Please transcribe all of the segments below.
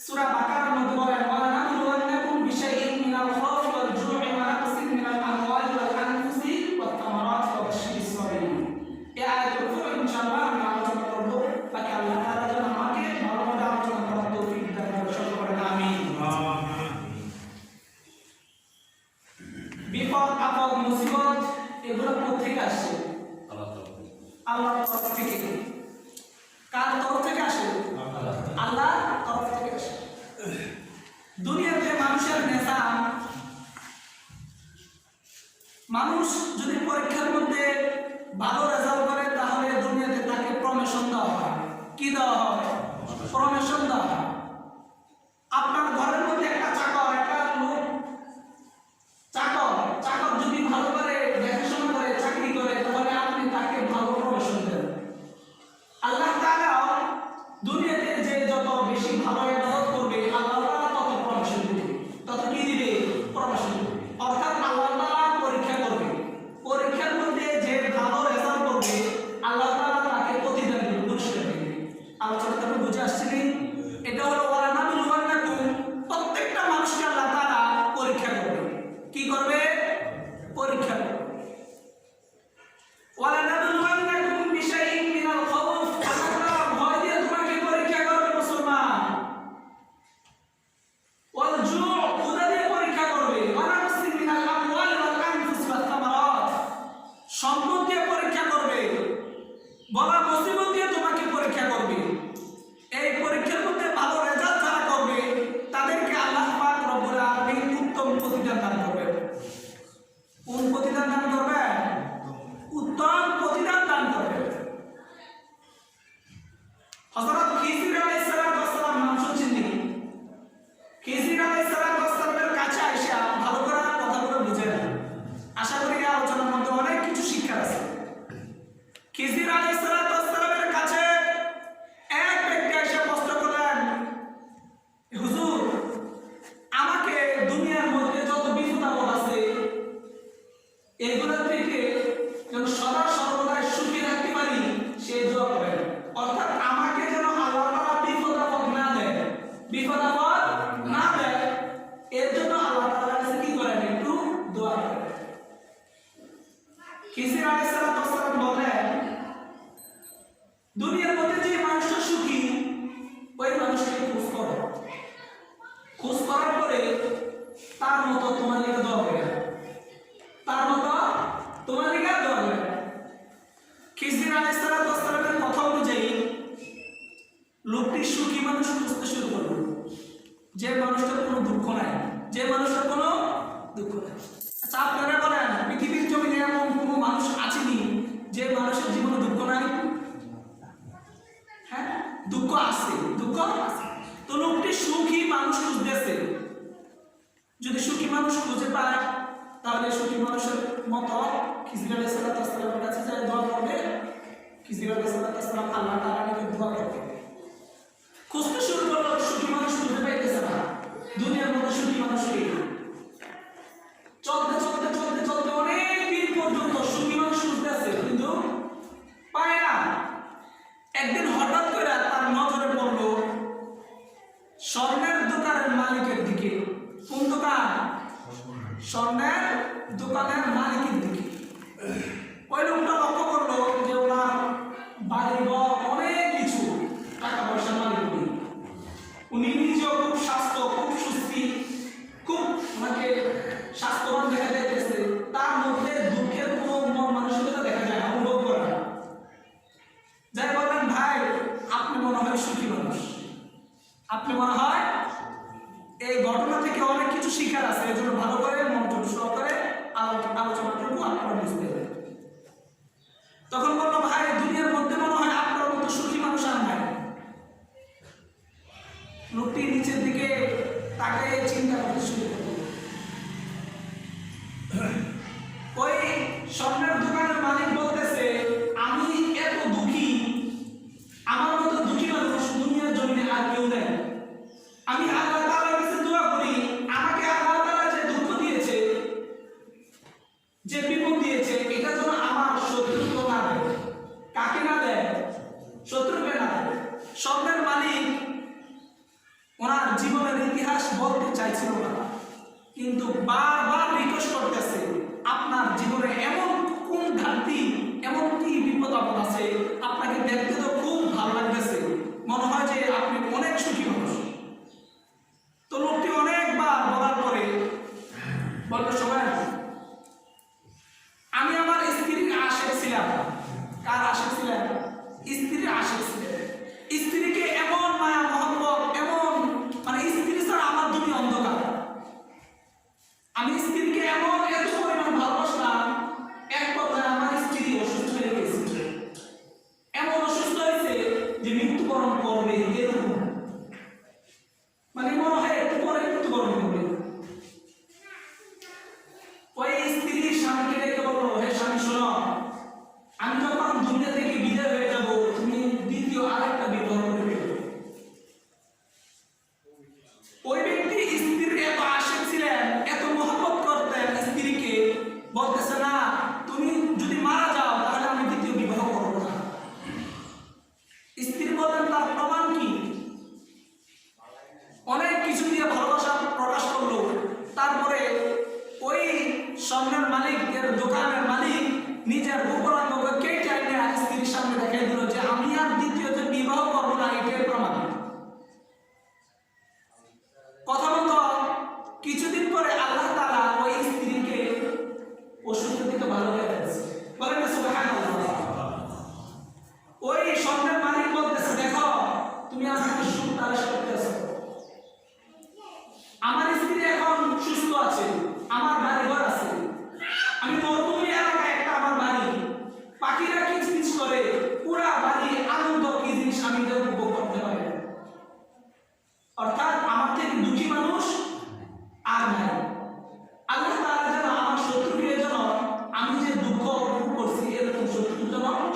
সূরা বাকারার মধ্যে বলেন ওয়া নাবলুওয়ান্নাকুম বিশাইইন মিনাল খাউফি ওয়াল জু'i ওয়া নাকসিন মিনাল আমওয়ালি ওয়াল আনফুসি ওয়াত তামারাতি ওয়া বাশশিরিস সাবিরিন। এই আয়াতের উপর ইনশাআল্লাহ আমরা আলোচনা করব। বাকি আল্লাহ তাআলা যেন আমাকে ভালোভাবে আলোচনা করার তৌফিক দান করেন। সকলে বলেন আমিন। বিপদ আপদ মুসিবত এগুলো কোথেকে আসে? আল্লাহর তরফ থেকে। কার তরফ থেকে আসে? আল্লাহর তরফ থেকে আসে। দুনিয়াতে মানুষের নিজাম, মানুষ যদি পরীক্ষার মধ্যে ভালো রেজাল্ট করে তাহলে দুনিয়াতে তাকে প্রমোশন দেওয়া হয়। কি দেওয়া হয়? প্রমোশন দেওয়া হয়। আপনার ঘরের মধ্যে একটা চাকর, একটা লোক চাকর যদি ভালো করে দেখাশোনা করে চাকরি করে তাহলে আপনি তাকে ভালো প্রমোশন দেন। আল্লাহ তাআলা দুনিয়াতে যে যত বেশি ভালো ইবাদত করবে আল্লাহ তাআলা তত প্রমোশন দিবে, তত কি দিবে? প্রমোশন দিবে। অর্থাৎ আল্লাহ তাআলা পরীক্ষা করবে, পরীক্ষার মধ্যে যে ভালো রেজাল্ট করবে আল্লাহ তাআলা তাকে প্রতিদান দিবে, পুরস্কার দিবে। আলোচনাটা বুঝে আসছে কি? এটা হলো ওয়ালা নাবলুওয়ান্নাকুম, প্রত্যেকটা মানুষকে আল্লাহ তাআলা পরীক্ষা করবে। কি করবে? পরীক্ষা করবে। ওয়ালা নাবলুওয়ান্নাকুম বিশাইইন মিনাল খাউফ, আল্লাহ ভয় দিয়ে তোমাকে পরীক্ষা করবে মুসলমান। ওয়াল জু', ক্ষুধা দিয়ে পরীক্ষা করবে। ওয়া নাকসিন মিনাল আমওয়ালি ওয়াল আনফুসি ওয়াত তামারাত, সম্পদ দিয়ে পরীক্ষা করবে। বলা মুসিবত দিয়ে তোমাকে পরীক্ষা করবে। এই পরীক্ষার মধ্যে ভালো রেজাল্ট যারা করবে তাদেরকে আল্লাহ পাক রব্বুল আলামিন উত্তম প্রতিদান দান করবে। কোন প্রতিদান দান করবে? উত্তম প্রতিদান দান করবে। হযরত খিজির আলাইহিস সালাম নাম শুনছেন নি? খিজির আলাইহিস সালামের কাছে আয়েশা ভালো করে কথাগুলো বুঝেন। আশা করি এই আলোচনার মধ্যে অনেক কিছু শিক্ষার আছে। খিজির আলাইহিস সালামের কাছে এক ব্যক্তি এসে প্রশ্ন করলেন, হুজুর আমাকে দুনিয়ার মধ্যে যত বিপদ আপদ আছে এগুলো থেকে যেন সদা সর্বদাই সুখী রাখতে পারি সেই দোয়া করেন। অর্থাৎ আমাকে যেন আল্লাহ তাআলা বিপদ আপদ না দেয়, বিপদ আপদ না দেয়, এর জন্য আল্লাহ তাআলার কাছে কি করেন? একটু দোয়া করেন। খিজির আলাইহিস সালাম বলেন, দুনিয়ার মধ্যে যে মানুষটা সুখী ওই মানুষকে খোঁজ করো, খোঁজ করার পরে তার মতো তোমার লিখে দেওয়া হবে, তার মতো তোমার লিখে দেওয়া হবে। খিজির আলাইহিস সালামের কথা অনুযায়ী লোকটি সুখী মানুষ খুঁজতে শুরু করলো, যে মানুষটার কোনো দুঃখ নাই, যে মানুষটার কোনো দুঃখ নাই। আচ্ছা আপনারা বলেন পৃথিবীর জমিনে এমন কোনো মানুষ আছেনি যে মানুষের জীবনে দুঃখ নাই? হ্যাঁ, দুঃখ আছে, দুঃখ আছে। তো লোকটি সুখী মানুষ খুঁজতেছে। যদি সুখী মানুষ খুঁজে পায় তাহলে সুখী মানুষের মতো খিজির আলাইহিস সালামের কাছে যায় দোয়া করবে। খিজির আলাইহিস সালাম আল্লাহ তাআলার কাছে দোয়া করবে। খুঁজতে শুরু করলো, সুখী মানুষ খুঁজে পাইতেছে না। দুনিয়ার মধ্যে সুখী মানুষ নেই। চলতে চলতে চলতে চলতে অনেক দিন পর্যন্ত সুখী মানুষ খুঁজতেছে কিন্তু পায় না। একদিন হঠাৎ করে তার নজরে পড়লো স্বর্ণের দোকানের মালিকের দিকে। কোন দোকান? স্বর্ণের দোকানের মালিকের দিকে। ওই লোকটা লক্ষ্য করলো যে ওনার বাড়ি ঘর অনেক কিছু, টাকা পয়সা মালিক উনি নিজেও খুব স্বাস্থ্য, খুব সুস্থি, খুব ওনাকে স্বাস্থ্যবান দেখা যাইতেছে। তার মধ্যে দুঃখের কোনো মন মানসিকতা দেখা যায় না, অনুভব করে না। যাই বললেন, ভাই আপনি মনে হয় সুখী মানুষ, আপনি মনে হয় এই ঘটনা থেকে অনেক কিছু শিখার আছে, এই জন্য ভালো করে মনোযোগ সহকারে আলোচনাটুকু আপনারা বুঝতে হবে। তখন বললো, ভাই দুনিয়ার মধ্যে মনে হয় আপনার মতো সুখী মানুষ আর নাই। লোকটি নিচের দিকে তাকিয়ে চিন্তা করতে শুরু করলো। ওই স্বর্ণের দোকানের মালিক বলতেছে, আমি এত দুঃখী, আমার মতো দুঃখী মানুষ দুনিয়ার জমিনে আর কেউ নেই। আমি আল্লাহ তাআলার কাছে দোয়া করি, আমাকে আল্লাহ তাআলা যে দুঃখ দিয়েছে, যে বিপদ দিয়েছে, এটা যেন আমার শত্রুকে না দেয়। কাকে না দেয়? শত্রুকে না দেয়। স্বর্ণের মালিক ওনার জীবনের ইতিহাস বলতে চাইছিল না, কিন্তু বারবার রিকোয়েস্ট করতেছে আপনার জীবনে এমন কোন ঘাটতি, এমন কি বিপদ আপদ আছে, আপনাকে দেখতে তো খুব ভালো লাগতেছে, মনে হয় যে আপনি অনেক সুখী মানুষ। তো লোকটি অনেকবার বলার পরে বললো, সবাই আমি আমার স্ত্রীর আশেক ছিলাম। কার আশেক ছিলেন? স্ত্রীর আশেক ছিলেন। স্ত্রীকে এমন মায়া মহব্বত, এমন মানে স্ত্রী ছাড়া আমার দুনিয়া অন্ধকার। আমি স্ত্রীকে এমন এত পরিমাণ ভালোবাসলাম, এক কথায় আমার স্ত্রী অসুস্থ হয়ে গেছে, এমন অসুস্থ হয়েছে যে মৃত্যুবরণ করবে, এরকম মানে মনে হয় একটু পরে মৃত্যুবরণ করবে। ওই স্ত্রী স্বামীকে ডেকে বললো, হে স্বামী শোনো, আমি যখন দুনিয়া থেকে বিদায় হয়ে যাব, তুমি দ্বিতীয় আরেকটা বিবাহ করে ফেলো। ওই ব্যক্তি স্ত্রীর এত আশেক ছিলেন, এত মহব্বত করতেন স্ত্রীকে, বলতেছে না তুমি যদি মারা যাও তাহলে আমি দ্বিতীয় বিবাহ করব না। স্ত্রী বললেন তার প্রমাণ কি? অনেক কিছু দিয়ে ভালোবাসা প্রকাশ করলো। তারপরে ওই স্বর্ণের মালিক, এর দোকানের মালিক নিজের উপরাঙ্গকে কেটে এনে স্ত্রীর সামনে দেখাই দিল যে আমি আর দ্বিতীয়তে বিবাহ করবো না, এটাই প্রমাণ। কথা মতো কিছুদিন পরে আল্লাহ তাআলা ওই স্ত্রীকে অসুস্থ থেকে ভালো হয়ে গেছে। বলেন না সুবহানাল্লাহ। ওই স্বর্ণের মালিক বলতেছে, দেখো তুমি আমাকে সুখ তালাশ করতেছো, আমার স্ত্রী এখন সুস্থ আছে, আমার বাড়ি ঘর আছে, আমি মরুভূমি এলাকায় একটা আমার বাড়ি, পাখিরা কিচকিচ করে, পুরা বাড়ি আনন্দ, কি জিনিস আমি এটা উপভোগ করতে পারি। অর্থাৎ আমার থেকে দুঃখী মানুষ আর নাই। আল্লাহ তাআলা যেন আমার শত্রুকে যেন আমি যে দুঃখ উপভোগ করছি এরকম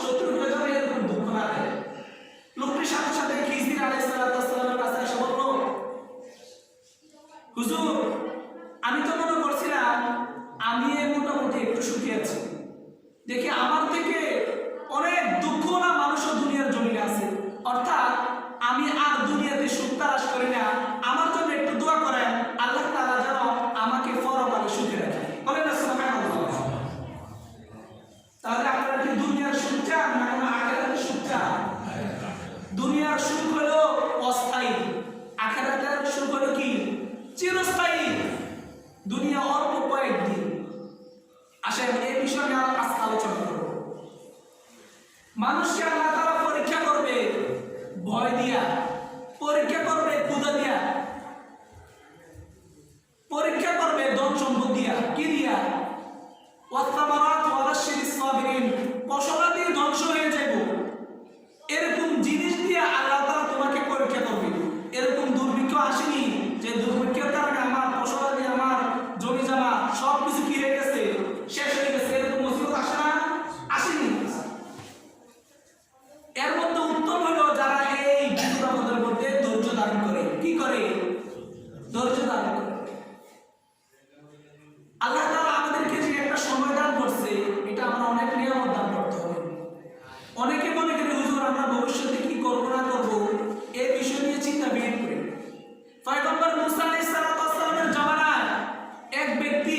শত্রুকে যেন এরকম দুঃখ না দেয়। লোকটির সাথে সাথে খিজির আলাইহিস সালামের কাছে এসে বলল, হুজুর আমি তো মনে করছিলাম আমি মোটামুটি একটু সুখী আছি, দেখি আমার থেকে অনেক দুঃখ না মানুষও দুনিয়ার জমিনে আছে, অর্থাৎ আমি আর দুনিয়াতে সুখ তালাশ করি না, আমার জন্য একটু দোয়া করেন আল্লাহ তাআলা যেন আমাকে পরকালে সুখে রাখে। বলেন না সুবহানাল্লাহ। তাহলে আপনারা কি দুনিয়ার সুখ চান না আখিরাতের সুখ চান? দুনিয়ার সুখ হলো অস্থায়ী, আখিরাতের সুখ হলো কি? চিরস্থায়ী। দুনিয়া অল্প কয়েকদিন। আসেন এই বিষয়ে নিয়ে আজকে আলোচনা করব। মানুষকে আল্লাহ তাআলা পরীক্ষা করবে ভয় দিয়া, পরীক্ষা করবে ক্ষুধা দিয়া, পরীক্ষা করবে ধন সম্পদ দিয়া। কি দিয়া? ওয়াসসামারাত ওয়াবাশশিরিস সাবিরিন, ফসলাদি ধ্বংস হয়ে যাবে, এরকম জিনিস দিয়ে আল্লাহ তাআলা তোমাকে পরীক্ষা করবে। এরকম দুর্ভিক্ষ আসেনি যে দুর্ভিক্ষের কারণে আমার ফসলাদি, আমার জমি জমা সবকিছু কি হয়ে গেছে, শেষ হয়ে গেছে, এরকম মুসিবত আসে না? আসেনি। এর মধ্যে উত্তম হলো যারা এই বিপদের মধ্যে ধৈর্য ধারণ করে। কি করে? ধৈর্য ধারণ করে। আল্লাহ তাআলা আমাদেরকে যে একটা সময় দান করছে, এটা আমরা অনেক নিয়ামত দান করতে হবে। অনেকে মনে করে হুজুর আমরা ভবিষ্যতে কি করব না করব এই বিষয় নিয়ে চিন্তা বিহীন করি। পয়গম্বর মুসা আলাইহিস সালামের জামানায় এক ব্যক্তি,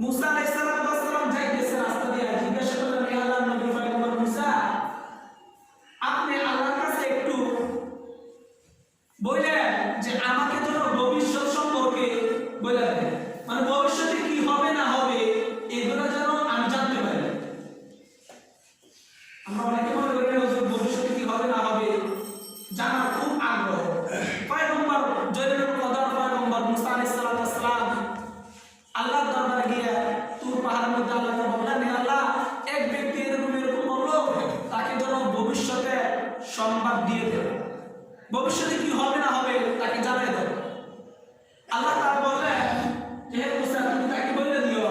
মুসা আলাইহিস সালাম যাইতেছে রাস্তা দিয়ে, জিজ্ঞাসা করলেন, হে আল্লাহর নবী পয়গম্বর মুসা, আপনি আল্লাহর কাছে একটু বললেন যে আমাকে যেন ভবিষ্যৎ সম্পর্কে বলে দেন, মানে ভবিষ্যতে কি হবে না হবে এগুলো যেন আমি জানতে পারি। আমরা অনেকে মনে করি হুজুর ভবিষ্যতে কি হবে না হবে জানার খুব আগ্রহ। পয়গম্বর জলিলুল কদর পয়গম্বর মুসা আলাইহিস সালাম আল্লাহর দরবারে গিয়ে তুর পাহাড়ের মধ্যে আল্লাহকে বললেন, হে আল্লাহ, এক ব্যক্তি এরকম বললো, তাকে যেন ভবিষ্যতে সংবাদ দিয়ে দেব, ভবিষ্যতে কি হবে না হবে তাকে জানাই দেব। আল্লাহ তাআলা বললেন যে হে মুসা, তুমি তাকে বলে দিও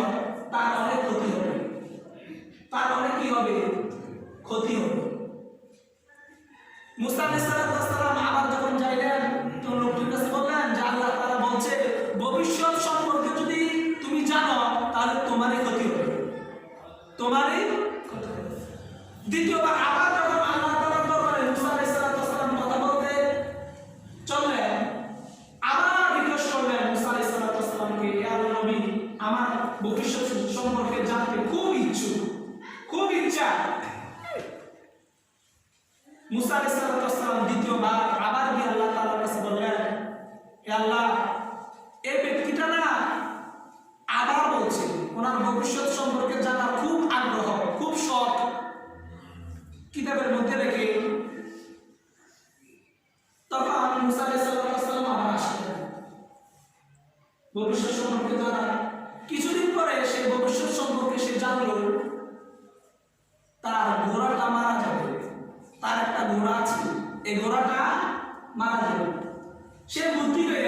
নবী আমার ভবিষ্যৎ সম্পর্কে জানতে খুব ইচ্ছুক, খুব ইচ্ছা। মুসা আলাইহিস সালাম দ্বিতীয়বার আবার গিয়ে আল্লাহ তাআলার কাছে বললেন, হে আল্লাহ, এই ব্যক্তিটা না আবার বলছে ওনার ভবিষ্যৎ সম্পর্কে জানার খুব আগ্রহ, খুব শখ, কিতাবের মধ্যে রেখে। তখন মুসা আলাইহিস সালাম আবার আসলেন ভবিষ্যৎ সম্পর্কে জানা। কিছুদিন পরে সে ভবিষ্যৎ সম্পর্কে সে জানলো তার ঘোড়াটা মারা যাবে। তার একটা ঘোড়া আছে, এই ঘোড়াটা মারা যাবে। সে বুদ্ধি করে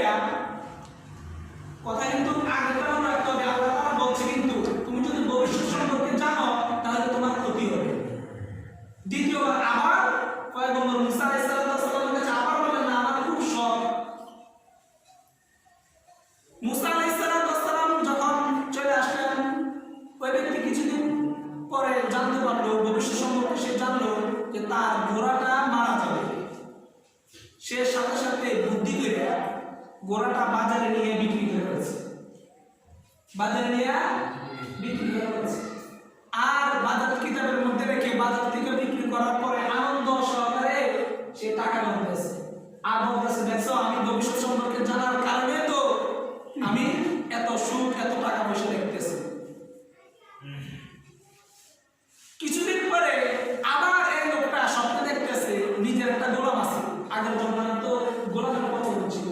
কথা কিন্তু আগেটাও রাখতে হবে। আল্লাহ তাআলা বলছে কিন্তু তুমি যদি ভবিষ্যৎ সম্পর্কে জানো তাহলে তোমার ক্ষতি হবে। দ্বিতীয়বার আবার পয়গম্বর মুসা আলাইহিস সালামের কাছে আবার বললেন, না আমার খুব শখ। মুসা আলাইহিস সালাম যখন চলে আসলেন, ওই ব্যক্তি কিছুদিন পরে জানতে পারলো, ভবিষ্যৎ সম্পর্কে সে জানলো যে তার ঘোড়াটা মারা যাবে। সে সাথে সাথে বুদ্ধি করে ঘোড়াটা বাজারে নিয়ে বিক্রি করে ফেলেছে, বাজারে নিয়ে বিক্রি করে ফেলেছে। আর বাজার কিতাবের মধ্যে রেখে বাজার থেকে বিক্রি করার পরে আনন্দ সহকারে সে টাকা বলতেছে আর বলতেছে, দেখছো আমি ভবিষ্যৎ সম্পর্কে জানার কারণে তো আমি এত সুখ, এত টাকা পয়সা দেখতেছি। কিছুদিন পরে আবার এই লোকটা স্বপ্নে দেখতেছে নিজের একটা গোলাম আছে। আগের জন্মানে তো গোলামের কথা বলছিল,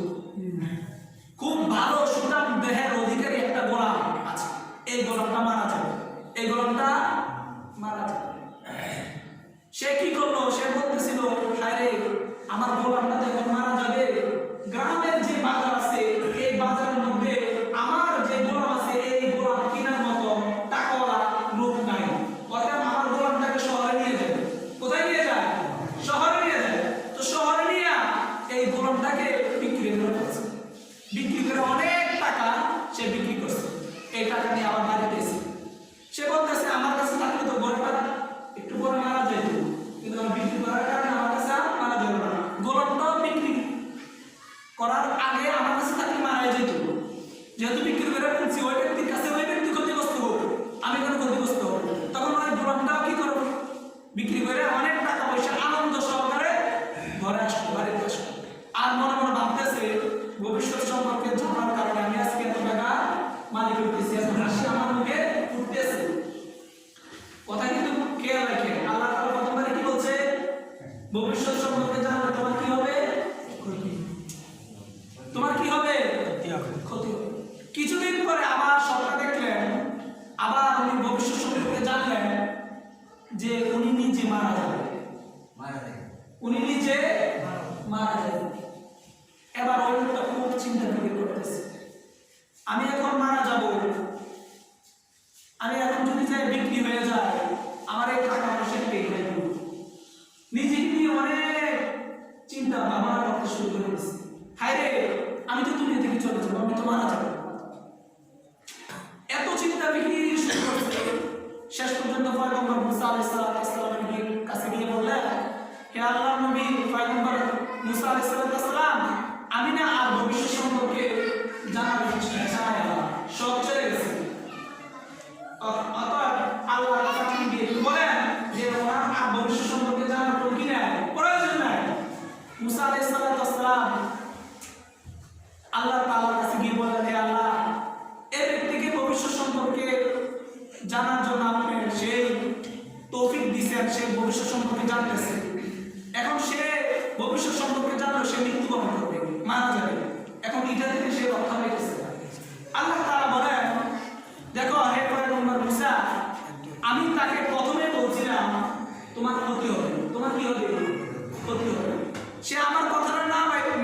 খুব ভালো সুঠাম দেহের অধিকারী একটা গোলাম আছে। এই গোলামটা মারা যাবে, এই গোলামটা মারা যাবে। সে কি করলো? সে বলতেছিল, আরে আমার গোলামটা যখন মারা যাবে, গ্রামের যে বাজার আছে এই বাজারের মধ্যে আমার যে গোলাম আছে এই গোলাম কেনার মতো টাকাওয়ালা লোক নাই। অতএব আমার গোলামটাকে শহরে নিয়ে যাবে। কোথায় নিয়ে যায়? শহরে নিয়ে যায়। তো শহরে নিয়ে এই গোলামটাকে বিক্রি করে ফেলছে। বিক্রি করে অনেক টাকা সে বিক্রি করছে। এই টাকা নিয়ে আবার বাড়িতে এসে সে বলতেছে, আমার কাছে থাকলে তো গোলামটা একটু পরে মারা যেত, কিন্তু আমি বিক্রি করার কারণে আমার কাছে মারা যেত না। গোলামটাও বিক্রি করার আগে আমার কাছে থাকলে মারা যেত। যেহেতু বিক্রি করে ফেলছি, ওই ব্যক্তির কাছে ওই ব্যক্তি ক্ষতিগ্রস্ত হোক, আমি কোনো ক্ষতিগ্রস্ত হব। তখন ওই গোলামটাও কি করবো? বিক্রি করে অনেক টাকা পয়সা আনন্দ সহকারে ঘরে আসবো, বাড়িতে আসবো। আর মনে মনে ভাবতেছে, ভবিষ্যৎ সম্পর্কে জানার কারণে আমি আজকে এত টাকা মালিক হইতেছি, এত হাসি আমার মুখে ফুটতেছে। কথা কিন্তু খেয়াল রাখে, আল্লাহ তাআলা প্রথমবারে কি বলছে? ভবিষ্যৎ সম্পর্কে জানলে তোমার কি হবে? তোমার কি হবে? ক্ষতি হবে। কিছুদিন পরে আবার স্বপ্ন দেখলেন, আবার উনি ভবিষ্যৎ সম্পর্কে জানলেন যে উনি নিজে মারা যাবে, উনি নিজে মারা যাবে। এবার ওই লোকটা খুব চিন্তা ফিকির করতেছে, আমি এখন মারা যাব, আমি এখন যদি যাই বিক্রি হয়ে যায়, আমার এই টাকা পয়সা কে দেবে? নিজে নিয়ে অনেক চিন্তা ভাবনা করতে শুরু করে দিচ্ছে। হায় রে, আমি তো দুনিয়া থেকে চলে যাবো, আমি তো মারা যাবো। এত চিন্তা ফিকির শুরু করছে। শেষ পর্যন্ত পয়গম্বর মুসা আলাইহিস সালামের কাছে গিয়ে বললেন, হে আল্লাহর নবী পয়গম্বর মুসা আলাইহিস সালাম, আমি না আর ভবিষ্যৎ সম্পর্কে জানার চাই না, সব চলে গেছে। অতএব আল্লাহর কাছে গিয়ে বলেন যে ওনার আর ভবিষ্যৎ সম্পর্কে জানার কি নাই, প্রয়োজন নাই। মুসা আলাইহিস সালাম আল্লাহ তাআলার কাছে গিয়ে বললেন, হে আল্লাহ, এই ব্যক্তিকে ভবিষ্যৎ সম্পর্কে জানার জন্য আপনি সেই তৌফিক দিয়েছেন, সে ভবিষ্যৎ সম্পর্কে জানতেছে। এখন সে ভবিষ্যৎ সম্পর্কে জানলে সে মৃত্যুবরণ করবে, মারা যাবে। এখন এটা থেকে সে রক্ষা পেয়েছে। আল্লাহ তাআলা বলেন, দেখো হে পয়গম্বর মুসা, আমি তাকে প্রথমে বলছিলাম তোমার ক্ষতি হবে, তোমার কি হবে? ক্ষতি হবে। সে আমার কথাটা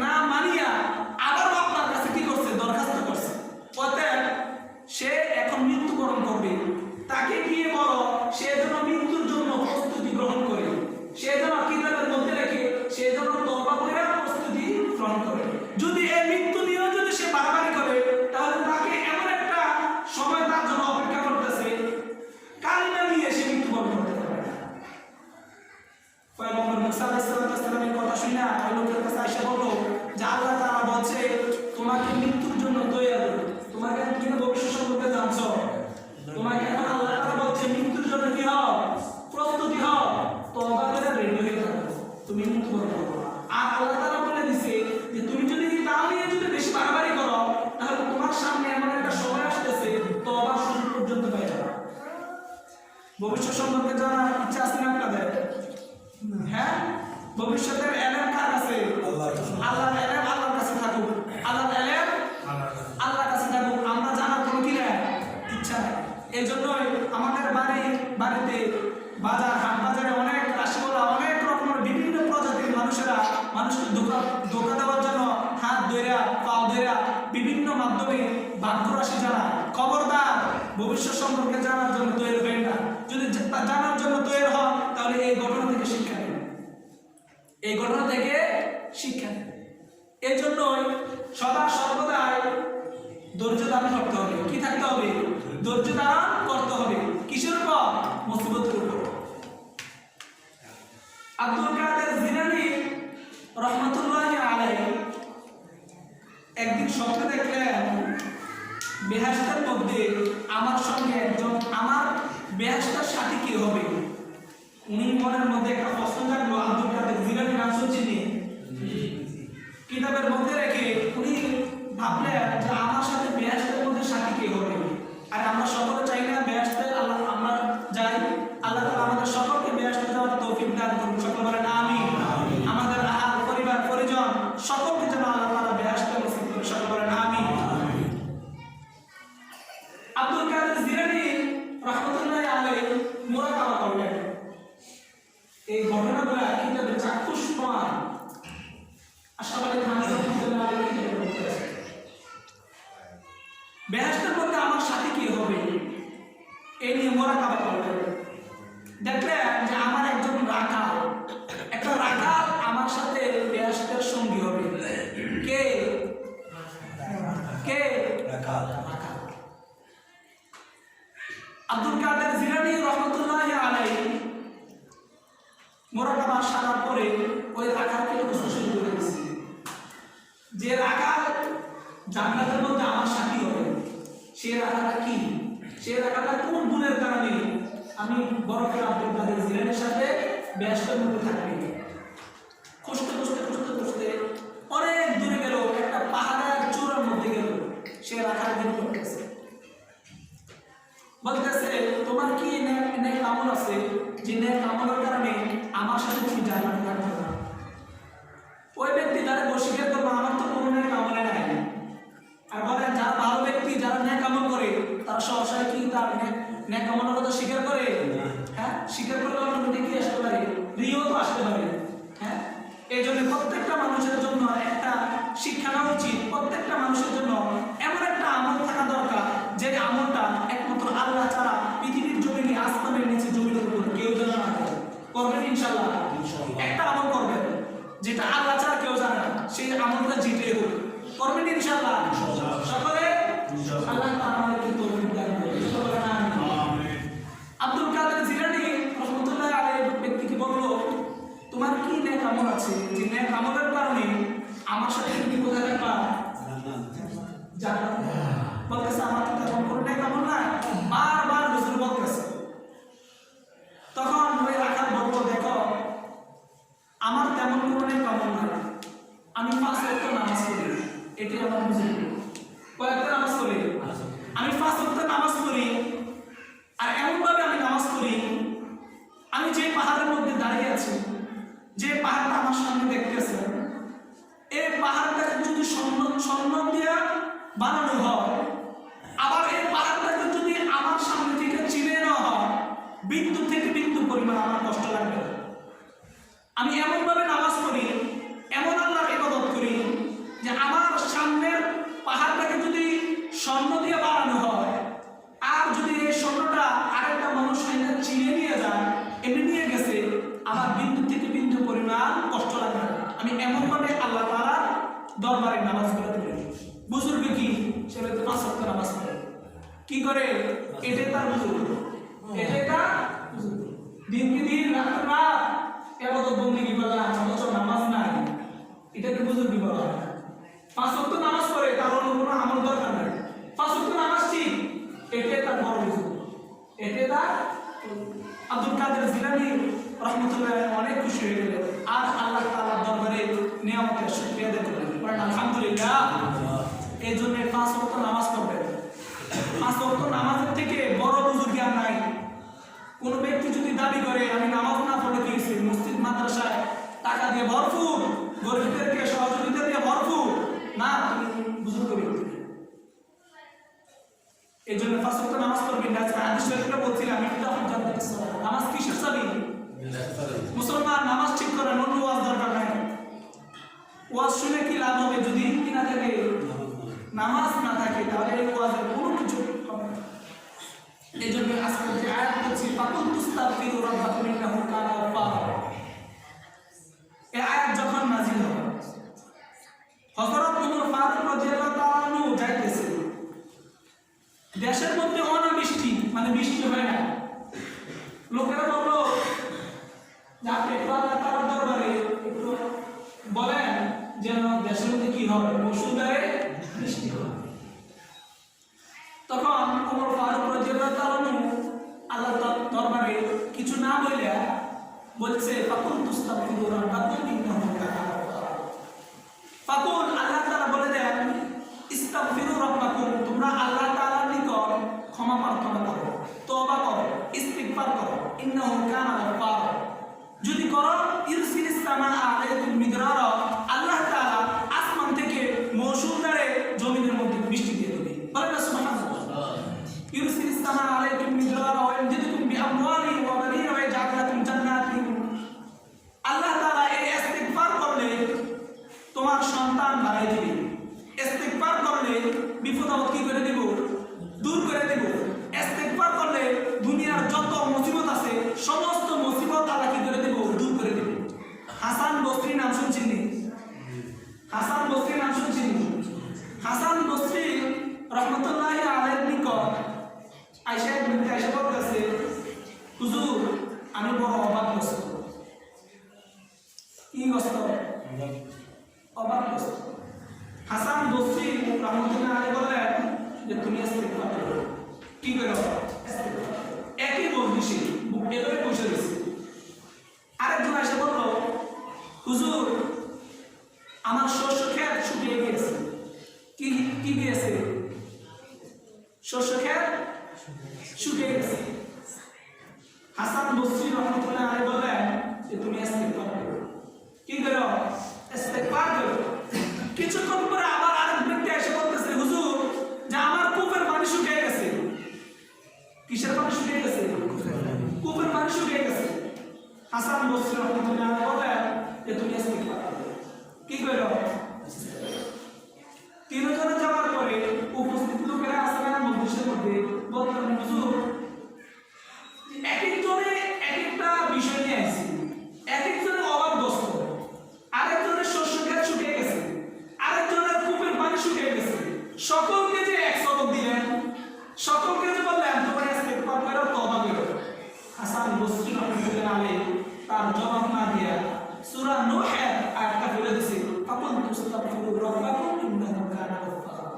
না মানিয়া আবারও আপনার কাছে কি করছে? দরখাস্ত করছে। অতএব সে এখন মৃত্যুবরণ করবে। তাকে গিয়ে বলো সে যেন মৃত্যুর জন্য প্রস্তুতি গ্রহণ করে, সে যেন কিতাবের মধ্যে রেখে সে যেন তওবা করে প্রস্তুতি গ্রহণ করে। যদি এই মৃত্যু নিয়েও যদি সে বাড়াবাড়ি করে, তাহলে তাকে এমন একটা সময় তার জন্য অপেক্ষা করতেছে, কালিমা নিয়ে সে মৃত্যুবরণ করতে পারে। পয়গম্বর মুসা আলাইহিস সালামের কথা শুনে ওই লোকের কাছে এসে বলল যে আল্লাহ তাআলা বলছে তোমাকে মৃত্যুর জন্য তৈরি, তোমাকে ভবিষ্যৎ ভবিষ্যৎ সম্পর্কে জানার ইচ্ছা আছে না আপনাদের? হ্যাঁ, ভবিষ্যতের এলেম কার কাছে? আল্লাহর এলেম আল্লাহর কাছে থাকুক, আল্লাহর এলেম আল্লাহর কাছে থাকুক। আমরা জানার কোনো কি নেই, ইচ্ছা নেই। এই জন্যই আমাদের বাড়িতে বাজার হাট বাজারে অনেক রাশিওয়ালা অনেক রকমের বিভিন্ন প্রজাতির মানুষেরা মানুষকে ধোঁকা দেওয়ার জন্য হাত ধইরা পাও ধইরা বিভিন্ন মাধ্যমে ভাগ্য রাশি জানায়। খবরদার, ভবিষ্যৎ সম্পর্কে জানার জন্য তৈরি হবেন না। যদি জানার জন্য তৈরি হন তাহলে এই ঘটনা থেকে শিক্ষা নেবেন, এই ঘটনা থেকে শিক্ষা নেবেন। এই জন্যই সদা সর্বদাই ধৈর্য ধারণ করতে হবে। কি থাকতে হবে? ধৈর্য ধারণ করতে হবে। কিসের উপর? মুসিবতের উপর। আব্দুল কাদের জিলানী রহমাতুল্লাহি আলাইহি একদিন স্বপ্নে দেখলেন বেহেশতের মধ্যে আমার সঙ্গে একজন আমার বেহেশতের সাথী কি হবে। উনি মনের মধ্যে একটা প্রশ্ন জাগলো, আব্দুল কাদের জিলানী নাম শুনছিনি, কিতাবের মধ্যে রেখে উনি ভাবলেন যে আমার সাথে বেহেশতের মধ্যে সাথী কে হবে। আর আমরা সকলে চাই না বেহেশতে আল্লাহ আমরা যাই। আল্লাহ তাআলা আমাদের সকলকে বেহেশতে যাওয়ার তৌফিক দান করুন। সকলে বলেন আমিন। আমাদের আহাল পরিবার পরিজন সকলকে যেন আল্লাহ তাআলা বেহেশতে নসিব করে। সকলে বলেন আমিন। আব্দুল কাদের জিলানী রাহমাতুল্লাহি আলাইহি মুরাকাবা করলেন। এই ঘটনাগুলো কিতাবে চাক্ষুষ প্রমাণ আশরাফ আলী থানভী রাহমাতুল্লাহি আলাইহি বলেছেন। বেহেশতের মধ্যে আমার সাথী কি হবে এই নিয়ে মুরাকাবা করলেন। দেখলেন যে আমার একজন রাখাল, একটা রাখাল আমার সাথে বেহেশতের সঙ্গী হবে। কে? কে? রাখাল। আব্দুল কাদের জিলানী রহমাতুল্লাহি আলাইহি মুরাকাবা সারার পরে ওই রাখালকে প্রশ্ন শুরু করে দিয়েছে যে রাখাল জান্নাতের মধ্যে আমার সাথী হবে, সে রাখালটা কি? সে রাখালটা কোন গুণের কারণে আমি বরফের আব্দুল কাদের জিলানীর সাথে বেহেশতের মধ্যে থাকবে? খুঁজতে খুঁজতে খুঁজতে খুঁজতে অনেক দূরে গেল, একটা পাহাড়ের চূড়ার মধ্যে গেল। সে রাখাল দিন করতেছে, বলতেছে তোমার কি নেক আমল আছে যে নেক আমলের কারণে আমার সাথে তুমি জান্নাতে থাকবে না? ওই ব্যক্তি যারা বশীকরণ করবে আমার তো কোনো নেক আমলে নাই। আর বলেন যারা ভালো ব্যক্তি যারা নেক আমল করে তারা সহসায় কি তার নেক আমলের কথা স্বীকার করে? হ্যাঁ, স্বীকার করলে অটোমেটিক কি আসতে পারে? রিও তো আসতে পারে। হ্যাঁ, এই জন্য প্রত্যেকটা মানুষের জন্য একটা শিক্ষা নেওয়া উচিত। প্রত্যেকটা মানুষের জন্য এমন একটা আমল থাকা দরকার যে আমলটা একমাত্র আল্লাহ ছাড়া পৃথিবীর জমিনে আসমানের নিচে জমিনের উপর কেউ জানে না। করবেন ইনশাআল্লাহ? একটা আমল করবেন যেটা আল্লাহ ছাড়া কেউ জানে না, সেই আমলটা জিতে হোক। করবেন ইনশাআল্লাহ? সকলে আল্লাহ তাআলা আমাদেরকে তৌফিক দান করুন। সকলে আমিন। আব্দুল কাদের জিলানী রাহমাতুল্লাহি আলাইহি ব্যক্তিকে বলল তোমার কি নেক আমল আছে যে নেক আমলের কারণে আমার সাথে তুমি কোথায় থাকবা? জান্নাত। বলতেছে আমার তো তেমন কোনো নেক আমল নাই। বারবার হুজুর বলতেছে। তখন ওই রাখাল বলল দেখো আমার তেমন কোনো নেক আমল নাই, আমি 5 ওয়াক্ত নামাজ পড়ি, এটি আমার বুঝুন। কয়েকটা নামাজ পড়ি? আমি 5 ওয়াক্ত নামাজ পড়ি। আর এমনভাবে আমি নামাজ পড়ি, আমি যে পাহাড়ের মধ্যে দাঁড়িয়ে আছি, যে পাহাড়টা আমার সামনে দেখতেছে, এই পাহাড়টাকে যদি স্বর্ণ দিয়ে বানানো হয়, আবার এই পাহাড়টাকে যদি আমার সামনে থেকে চিনে নেওয়া হয়, বিন্দু থেকে বিন্দু পরিমাণ আমার কষ্ট লাগবে। আমি এমনভাবে নামাজ পড়ি, এমন আল্লাহর ইবাদত করি যে আমার সামনের পাহাড়টাকে যদি স্বর্ণ দিয়ে বানানো হয়, আর যদি এই স্বর্ণটা আরেকটা মানুষ চিনে নিয়ে যায়, এমনি নিয়ে গেছে, আমার বিন্দু থেকে বিন্দু পরিমাণ কষ্ট লাগবে। আমি এমনভাবে আল্লাহ তাআলার দরবারে নামাজ পড়ি। বুজুর্গ কি? সে 5 ওয়াক্ত নামাজ পড়ে। কি করে? এটাই তার বুজুর্গ, এটাই তার বুজুর্গ। দিনকে দিন রাত রাত ইবাদত বন্দেগী করে, অথচ নামাজ নাই, এটাকে বুজুর্গি বলা হয়। 5 ওয়াক্ত নামাজ পড়ে, তার অন্য কোনো আমল দরকার নাই। 5 ওয়াক্ত নামাজ ঠিক, এটাই তার বড় বুজুর্গ, এটাই তার। আব্দুল কাদের জিলানী রাহমাতুল্লাহি আলাইহি অনেক খুশি হয়ে গেলেন আর আল্লাহ তাআলার দরবারে নিয়ামতের শুকরিয়া আদায় করলেন। বলেন আলহামদুলিল্লাহ। এই জন্য 5 ওয়াক্ত নামাজ পড়বেন। 5 ওয়াক্ত নামাজের থেকে বড় বুজুর্গি আর নাই। কোন ব্যক্তি যদি দাবি করে আমি নামাজ না পড়ে দিয়েছি, মসজিদ মাদ্রাসায় টাকা দিয়ে ভরপুর, গরিবদেরকে সহযোগিতা দিয়ে ভরপুর, না তুমি বুজুর্গ ব্যক্তি। এই জন্য 5 ওয়াক্ত নামাজ পড়বেন না। হাদিস শরীফে বলছিলাম নামাজ কিসের চাবি? মুসলমান নামাজ ঠিক করেন, অন্য ওয়াজ দরকার নাই। ওয়াজ শুনে কি লাভ হবে যদি কি না থাকে, নামাজ না থাকে, তাহলে এই ওয়াজের কোনো কিছু হবে না। এই জন্য আজকে যে আয়াত বলছি ফাকুল তুস্তাগফিরু রাব্বাকুম ইন্নাহু কানা গাফফারা, এই আয়াত যখন নাযিল হয় হযরত ওমর ফারুক রাদিয়াল্লাহু তাআলা আনহু যাইতেছে, দেশের মধ্যে অনাবৃষ্টি, মানে বৃষ্টি হয় না। লোকেরা বললো যে আপনি একটু আল্লাহ তাআলার দরবারে একটু বলেন যেন দেশের মধ্যে কি হবে, মুষলধারে বৃষ্টি হয়। তখন ওমর ফারুক রাদিয়াল্লাহু তাআলা আল্লাহ দরবারে কিছু না বলে বলছে ফাকুল তুস্তাগফিরু রাব্বাকুম ইন্নাহু কানা গাফফারা। ফাকুল আল্লাহ তাআলা বলে দেন ইস্তাগফিরু রাব্বাকুম, তোমরা আল্লাহ তাআলার নিকট ক্ষমা প্রার্থনা করো, তওবা করো, ইস্তিগফার করো, ইন্নাহু কানা গাফফারা। যদি করো ইরসিলিস সামাআ আলাইকুম মিদরারা, আল্লাহ তাআলা আসমান থেকে মৌসুমধারে জমিনের মধ্যে বৃষ্টি দিয়ে দেবে। বলেন সুবহানাল্লাহ। ইরসিলিস সামাআ আলাইকুম মিদরারা ওয়া ইয়ামদিদুকুম বিআমওয়ালিন ওয়া বানিনা ওয়া ইয়াজআল লাকুম জান্নাতিন। আল্লাহ তাআলা এই ইস্তিগফার করলে তোমার সন্তান বাড়াই দিবে, ইস্তিগফার করলে বিপদ আপদ কি করে দেব, দূর করে দেব। ইস্তিগফার করলে দুনিয়ার যত মুসিবত আছে সমস্ত মুসিবত আল্লাহ কি করে দেব, দূর করে দেব। হাসান বসরি নাম শুনছেন নি? হাসান বসরি নাম শুনছেন নি? হাসান বসরি রহমতুল্লাহি আলাইহির নিকট আয়েশা বিনতে আয়েশা বলতেছে, হুজুর আমি বড় অবাকগ্রস্ত। কি গ্রস্ত? অবাকগ্রস্ত। হাসান বসরি রহমতুল্লাহি আলাইহি বললেন যে তুমি ইস্তিগফার করো। কি করো? একই মজলিসে এভাবে বসে রয়েছে। আরেকজন এসে বলল, হুজুর আমার শস্য ক্ষেত শুকিয়ে গিয়েছে। কি কি গিয়েছে? শস্য ক্ষেত শুকিয়ে গেছে। হাসান বসরি রহমতুল্লাহি আলাইহি বললেন যে তুমি ইস্তিগফার করো। কি করো? ইস্তিগফার করো। কিছুক্ষণ পরে আবার আরেক ব্যক্তি এসে বলতেছে, হুজুর যে আমার কূপের পানি শুকিয়ে গেছে। কিসের পানি শুকিয়ে গেছে? কূপের পানি শুকিয়ে গেছে। হাসান বসরি রহমতুল্লাহি আলাইহি বলেন যে তুমি ইস্তিগফার করো। কি করো? তিনজনে যাওয়ার পরে উপস্থিত লোকেরা আসলেন মজলিসের মধ্যে বললেন, হুজুর এক একজনে এক একটা বিষয় নিয়ে আসছে, এক একজনের অভাবগ্রস্ত, আরেকজনের শস্য ক্ষেত শুকিয়ে গেছে, আরেকজনের কূপের পানি শুকিয়ে গেছে। সকলকে যে এক সবক দিলেন, সকলকে যে বললেন তোমরা ইস্তিগফার করো, তওবা করো। হাসান বসরি রহমতুল্লাহি আলাইহি তার জবাব না দিয়া সূরা নূহের আয়াতটা বলে দিয়েছে, ফাকুল তুস্তাগফিরু রাব্বাকুম ইন্নাহু কানা গাফফারা।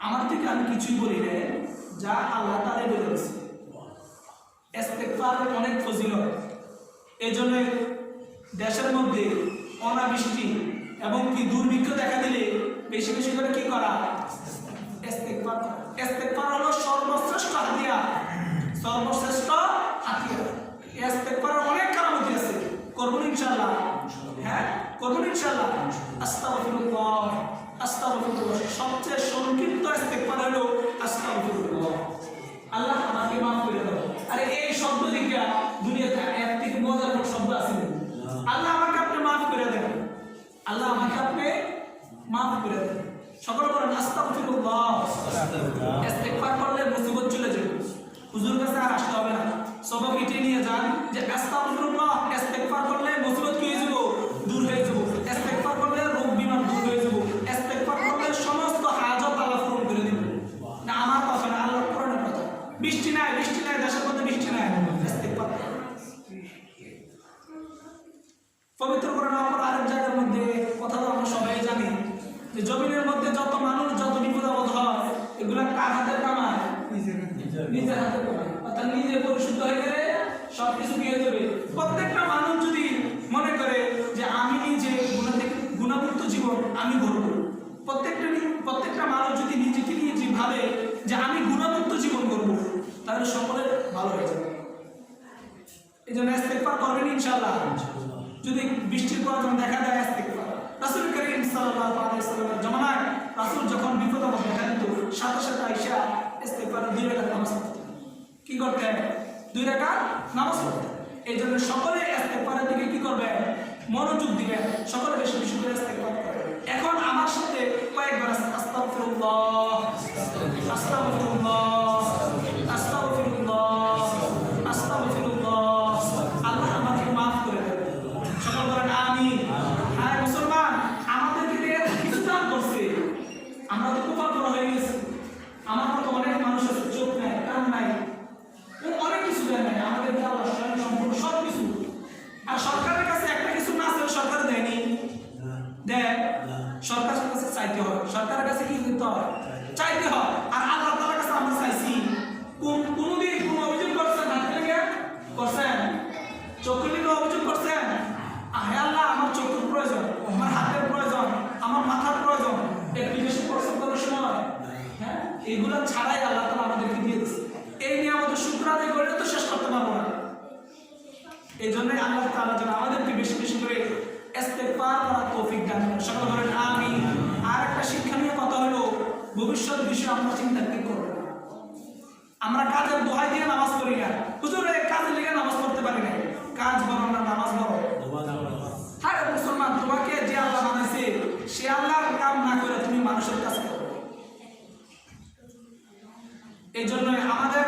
আমার থেকে আমি কিছুই বলি না, যা আল্লাহ তাআলা বলে দিয়েছে। ইস্তিগফারের অনেক ফজিলত। এই জন্য দেশের মধ্যে অনাবৃষ্টি এবং কি দুর্ভিক্ষ দেখা দিলে বেশি বেশি করে কি করা? ইস্তিগফার। ইস্তিগফার হলো সর্বশ্রেষ্ঠ হাতিয়ার, সর্বশ্রেষ্ঠ হাতিয়ার। ইস্তিগফারের অনেক কারামতি আছে, করবো ইনশাআল্লাহ। হ্যাঁ করবো ইনশাআল্লাহ। আস্তাগফিরুল্লাহ, আস্তাগফিরুল্লাহ। সবচেয়ে সংক্ষিপ্ত ইস্তিগফার হলো আস্তাগফিরুল্লাহ, আল্লাহ আমাকে মাফ করে দাও। আরে এই শব্দ দিকে দুনিয়াতে এক থেকে মজার শব্দ আছে, আল্লাহ আমাকে আপনি মাফ করে দেন, আল্লাহ আমাকে আপনি মাফ করে দেন। সকলে বলেন আস্তাগফিরুল্লাহ। ইস্তিগফার করলে মুসিবত চলে যাবে, হুজুর কাছে আর আসতে হবে না। সবক এটাই নিয়ে যান যে আস্তাগফিরুল্লাহ। ইস্তিগফার করলে মুসিবত কি হয়ে যাব? দূর হয়ে যাব। ইস্তিগফার করলে রোগ বিমার দূর হয়ে যাব। ইস্তিগফার করলে সমস্ত হাজত আল্লাহ পূরণ করে দিবেন। না আমার কথা না, আল্লাহর কোরআনের কথা। বৃষ্টি নাই, বৃষ্টি নাই, দেশের মধ্যে বৃষ্টি নাই, ইস্তিগফার। পবিত্র কোরআনের অপর আরেক জায়গার মধ্যে কথা তো আমরা সবাই জানি যে জমিনের মধ্যে যত মানুষ যত বিপদ আপদ হয় এগুলা কার হাতে কামায়? নিজের হাতে কামায়। অর্থাৎ নিজে পরিশুদ্ধ হয়ে গেলে সবকিছু পেয়ে যাবে। প্রত্যেকটা মানুষ যদি মনে করে যে আমি নিজে গুণামুক্ত জীবন আমি গড়ব, প্রত্যেকটা মানুষ যদি নিজেকে নিয়ে ভাবে যে আমি গুণামুক্ত জীবন গড়ব, তাহলে সকলের ভালো হয়ে যাবে। এই জন্য ইস্তেগফার করবেন ইনশাআল্লাহ। যদি বৃষ্টির প্রয়োজন দেখা দেয় ইস্তেগফার। রাসূল করিম সাল্লাল্লাহু আলাইহি ওয়াসাল্লামের জামানায় রাসূল যখন বিপদ আপদ দেখা দিত সাথে সাথে আয়েশা ইস্তেগফারের 2 রাকাত নামাজ পড়তেন। কি করতেন? 2 রাকাত নামাজ পড়তেন। এই জন্য সকলে ইস্তেগফারের দিকে কি করবেন? মনোযোগ দিবেন। সকলে বেশি বেশি করে ইস্তেগফার করবেন। এখন আমার সাথে কয়েকবার আস্তাগফিরুল্লাহ, আস্তাগফিরুল্লাহ, আস্তাগফিরুল্লাহ, আস্তাগফিরুল্লাহ। আল্লাহ আমাকে মাফ করে দেবেন। সকল বলেন আমিন। হ্যাঁ মুসলমান, আমাদেরকে কিছু দান করছে, আমরা তো কুফর করা হয়ে গেছি। আমার মতো অনেক মানুষ আছে, চোখ নাই, কান নাই, অনেক কিছু দেয় নাই। আমাদেরকে আল্লাহ সম্পূর্ণ সব কিছু। আর সরকারের কাছে একটা কিছু না আছে, সরকার দেয়নি, দেয়। সরকারের কাছে চাইতে হয়, সরকারের কাছে কি করতে হয়? চাইতে হয়। আর আল্লাহ তাআলার কাছে আমরা চাইছি। কোনদিন কোন অভিযোগ করছেন? হাত থেকে করছেন? চোখের দিকে অভিযোগ করছেন? হে আল্লাহ, আমার চোখের প্রয়োজন, আমার হাতের প্রয়োজন, আমার মাথার প্রয়োজন, একটু বেশি পরিশ্রম করার সময়, হ্যাঁ, এগুলো ছাড়াই আল্লাহ তাআলা আমাদেরকে দিয়ে দিচ্ছে। এই নিয়ে আমাদের শুকর আদায় করে তো শেষ করতে পারবো না। এই জন্যই আল্লাহ তাআলা যেন আমাদেরকে বেশি বেশি করে ইস্তেগফার করার তৌফিক দান করেন। সকলে বলেন আমিন। আর একটা শিক্ষণীয় কথা হলো, ভবিষ্যৎ বিষয়ে আমরা চিন্তা কি করব? আমরা কাজের দোহাই দিয়ে নামাজ পড়ি না। হুজুর এই কাজের লেগে নামাজ পড়তে পারি না। কাজ বড় না নামাজ বড়? হ্যাঁ মুসলমান, তোমাকে যে আল্লাহ বানাইছে সে আল্লাহর কাম না করে তুমি মানুষের কাজ করো। এই জন্য আমাদের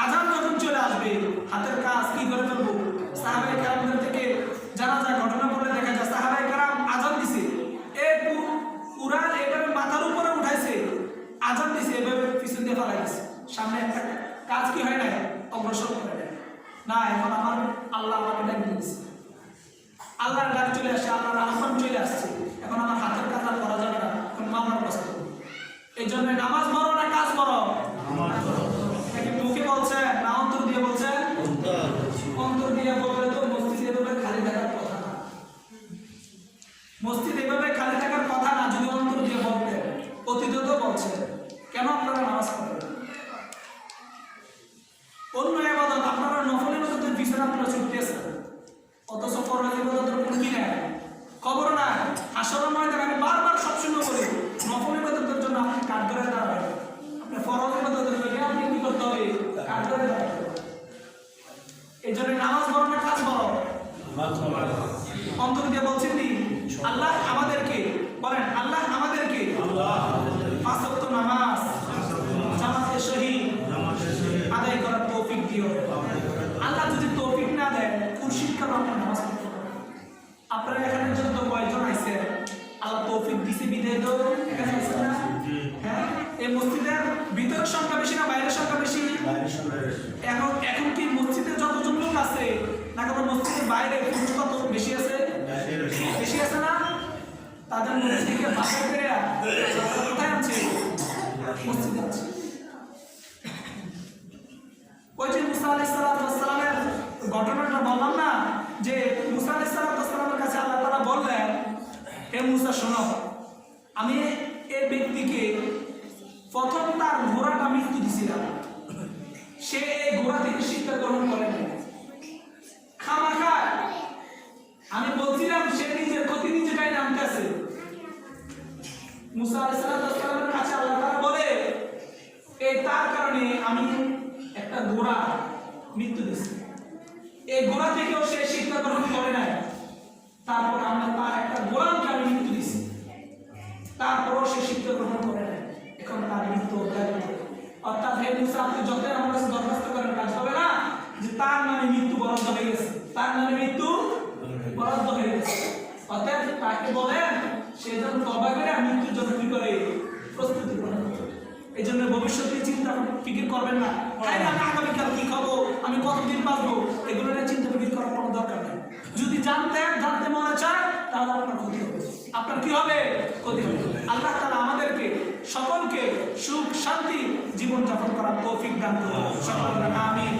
আজান যখন চলে আসবে, হাতের কাজ কি করে ফেলবো? সাহাবায়ে কেরামদের থেকে জানা যায়, ঘটনা বলে দেখা যায়, সাহাবায়ে কেরাম আজান দিছে, এই কুরআন এভাবে মাথার উপরে উঠাইছে, আজান দিছে, এভাবে পিছন দিয়ে ফেলাই দিছে। সামনে একটা কাজ কি হয় না, অগ্রসর করে না। এখন আমার আল্লাহ আমাকে ডাক দিয়েছে, আল্লাহর ডাক চলে আসে, আল্লাহর আহ্বান চলে আসছে। এখন আমার হাতের কাজ আর করা যাবে না, এখন মামলার কষ্ট। এই জন্য নামাজ বড় না কাজ বড়? মুখে বলছে না অন্তর দিয়ে বলছে? অন্তর দিয়ে বললে তো মসজিদ এভাবে খালি থাকার কথা না। মসজিদ এভাবে খালি থাকার কথা না। যদি অন্তর দিয়ে বলতেন, অতীতে তো বলছে, কেন আপনারা নামাজ পড়েন? অন্য ইবাদত আপনারা নফল ইবাদতের পিছনে আপনারা ছুটতেছেন, অথচ ফরজ ইবাদতের কোনো কি নাই, খবর নাই। হাসরের ময়দানে আমি বারবার সবসময় বলি, নফল ইবাদতের জন্য আপনি কাঠ ধরে দাঁড়াবেন, আপনি ফরজ ইবাদতের জন্য আপনি কি করতে হবে? কাঠ ধরে দাঁড়াবেন। এই জন্য নামাজ বড় না কাজ বড়? অন্তর দিয়ে বলছেন নি আল্লাহ আমাদেরকে, বলেন আল্লাহ আমাদেরকে 5 ওয়াক্ত নামাজ জামাতে সহিহ আদায় করার তৌফিক দিও। আল্লাহ যদি তৌফিক না দেয়, কোন শিক্ষা আপনার নামাজ পড়তে পারবেন? আপনারা এখানে যত কয়জন আইছেন, আল্লাহ তৌফিক দিছে বিদায় তো এখানে আইছেন না? হ্যাঁ, এই মসজিদের ভিতরের সংখ্যা বেশি না বাইরের সংখ্যা বেশি? এখন কি মসজিদে যতজন লোক আছে না কেন মসজিদের বাইরে পুরুষ কত বেশি আছে? বেশি আছে না? তাদের মসজিদকে বাসা করে কোথায় আছে? মসজিদে আছে। ওই যে মুসা আলাইহিস সালামের ঘটনাটা বললাম না, যে মুসা আলাইহিস সালামের কাছে আল্লাহ তাআলা বললেন, হে মুসা শোনো, আমি এই ব্যক্তিকে প্রথম তার ঘোড়াটা মৃত্যু দিছিলাম, সে এই ঘোড়া থেকে শিক্ষা গ্রহণ করে নাই। খামাখা আমি বলছিলাম সে নিজের ক্ষতি নিজেটাই নামতেছে। মুসা আলাইহিস সালামের কাছে আল্লাহ তাআলা বলে, এই তার কারণে আমি একটা ঘোড়া মৃত্যু দিছি। এই ঘোড়া থেকেও সে শিক্ষা গ্রহণ করে নাই। তারপর আমরা তার একটা গোলামকে আমি মৃত্যু দিছি, তারপরও সে শিক্ষা গ্রহণ করে নাই। এখন তার মৃত্যু অব্যাহত। অর্থাৎ হে মুসা, আপনি যতই আমার কাছে দরখাস্ত করেন কাজ হবে না, যে তার নামে মৃত্যু বরাদ্দ হয়ে গেছে, তার নামে মৃত্যু বরাদ্দ হয়ে গেছে। অর্থাৎ তাকে বলেন সে যেন তওবা করে মৃত্যুর জন্য কি করে প্রস্তুতি গ্রহণ করে। এই জন্য ভবিষ্যতে চিন্তা ফিকির করবেন না, তাই না? আগামীকাল কি খাবো, আমি কতদিন বাঁচবো, এগুলো নিয়ে চিন্তা ফিকির করার কোনো দরকার নেই। যদি জানতে মনে চায় তাহলে আপনার ক্ষতি হবে। আপনার কি হবে? ক্ষতি হবে। আল্লাহ তাআলা আমাদেরকে সকলকে সুখ শান্তি জীবন যাপন করার তৌফিক দান করুন। সকলে আমিন।